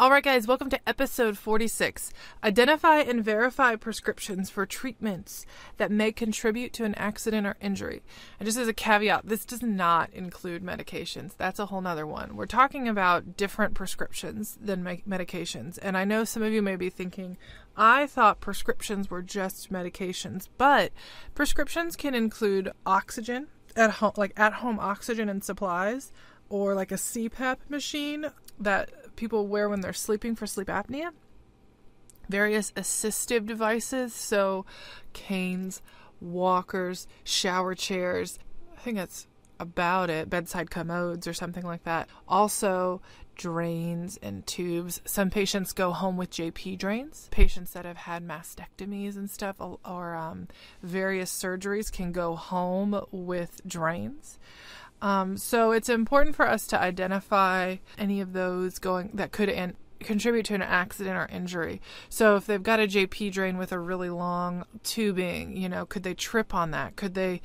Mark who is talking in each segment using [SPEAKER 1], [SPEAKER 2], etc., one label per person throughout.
[SPEAKER 1] All right, guys, welcome to episode 46. Identify and verify prescriptions for treatments that may contribute to an accident or injury. And just as a caveat, this does not include medications. That's a whole nother one. We're talking about different prescriptions than medications. And I know some of you may be thinking, I thought prescriptions were just medications, but prescriptions can include oxygen at home, like at-home oxygen and supplies, or like a CPAP machine that people wear when they're sleeping for sleep apnea. Various assistive devices, so canes, walkers, shower chairs. I think that's about it. Bedside commodes or something like that. Also, drains and tubes. Some patients go home with JP drains. Patients that have had mastectomies and stuff or various surgeries can go home with drains. So it's important for us to identify any of those that could contribute to an accident or injury. So if they've got a JP drain with a really long tubing, could they trip on that? Could they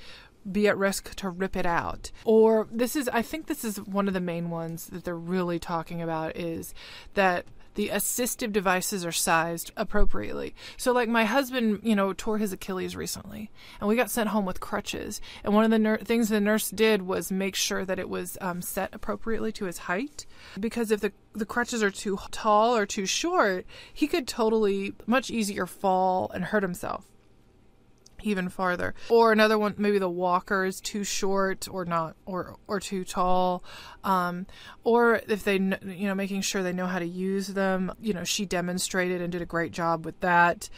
[SPEAKER 1] be at risk to rip it out? Or I think this is one of the main ones that they're really talking about, is that the assistive devices are sized appropriately. So like my husband, tore his Achilles recently, and we got sent home with crutches. And one of the things the nurse did was make sure that it was set appropriately to his height. Because if the crutches are too tall or too short, he could totally much easier fall and hurt himself even farther. Or another one, maybe the walker is too short or not, or too tall. Or if they, making sure they know how to use them. She demonstrated and did a great job with that.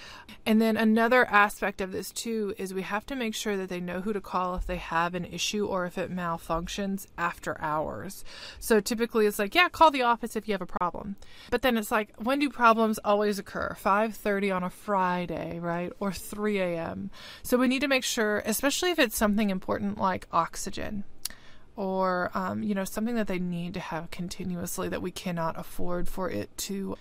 [SPEAKER 1] And then another aspect of this too is we have to make sure that they know who to call if they have an issue or if it malfunctions after hours. So typically it's like, call the office if you have a problem. But then it's like, when do problems always occur? 5:30 on a Friday, right? Or 3 a.m. So we need to make sure, especially if it's something important like oxygen or, something that they need to have continuously, that we cannot afford for it to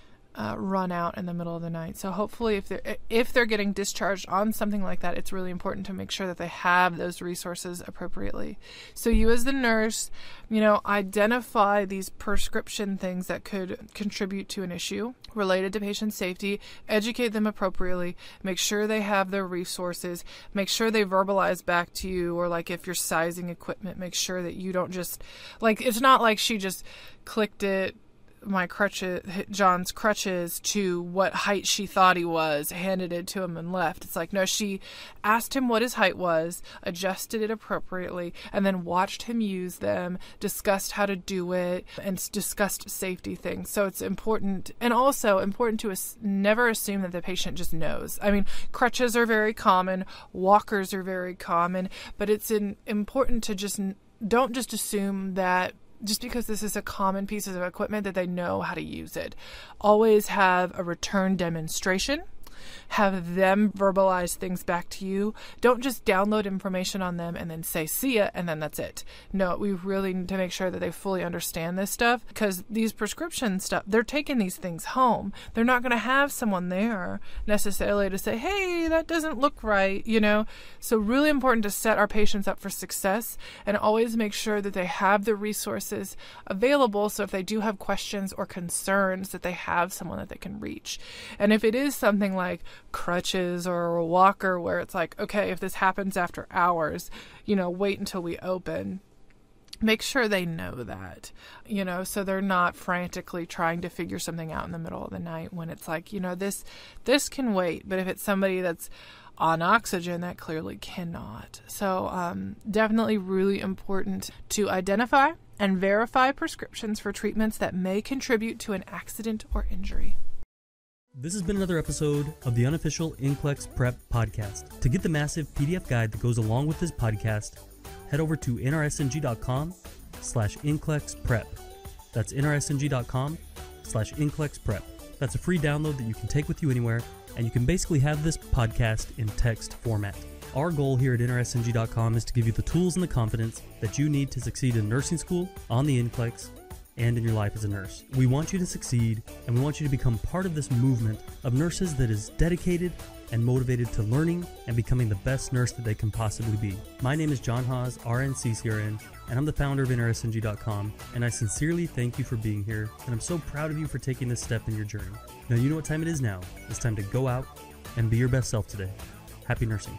[SPEAKER 1] run out in the middle of the night. So hopefully if they're getting discharged on something like that, it's really important to make sure that they have those resources appropriately. So you as the nurse, identify these prescription things that could contribute to an issue related to patient safety, educate them appropriately, make sure they have their resources, make sure they verbalize back to you, or like if you're sizing equipment, make sure that you don't just, it's not like she just clicked it, John's crutches to what height she thought he was, handed it to him and left. It's like, no, she asked him what his height was, adjusted it appropriately, and then watched him use them, discussed how to do it, and discussed safety things. So it's important, and also important to never assume that the patient just knows. I mean, crutches are very common, walkers are very common, but it's important to don't just assume that just because this is a common piece of equipment that they know how to use it. Always have a return demonstration. Have them verbalize things back to you. Don't just download information on them and then say, see ya, and then that's it. No, we really need to make sure that they fully understand this stuff, because these prescription stuff, they're taking these things home. They're not going to have someone there necessarily to say, hey, that doesn't look right, So really important to set our patients up for success and always make sure that they have the resources available, so if they do have questions or concerns, that they have someone that they can reach. And if it is something like crutches or a walker where it's like, okay, if this happens after hours, wait until we open. Make sure they know that, so they're not frantically trying to figure something out in the middle of the night when it's like, this can wait. But if it's somebody that's on oxygen, that clearly cannot. So definitely really important to identify and verify prescriptions for treatments that may contribute to an accident or injury.
[SPEAKER 2] This has been another episode of the unofficial NCLEX Prep Podcast. To get the massive PDF guide that goes along with this podcast, head over to nrsng.com/NCLEX-Prep. That's nrsng.com/NCLEX-Prep. That's a free download that you can take with you anywhere, and you can basically have this podcast in text format. Our goal here at nrsng.com is to give you the tools and the confidence that you need to succeed in nursing school, on the NCLEX, and in your life as a nurse. We want you to succeed, and we want you to become part of this movement of nurses that is dedicated and motivated to learning and becoming the best nurse that they can possibly be. My name is John Haas, RN CCRN, and I'm the founder of NRSNG.com, and I sincerely thank you for being here, and I'm so proud of you for taking this step in your journey. Now you know what time it is now. It's time to go out and be your best self today. Happy nursing.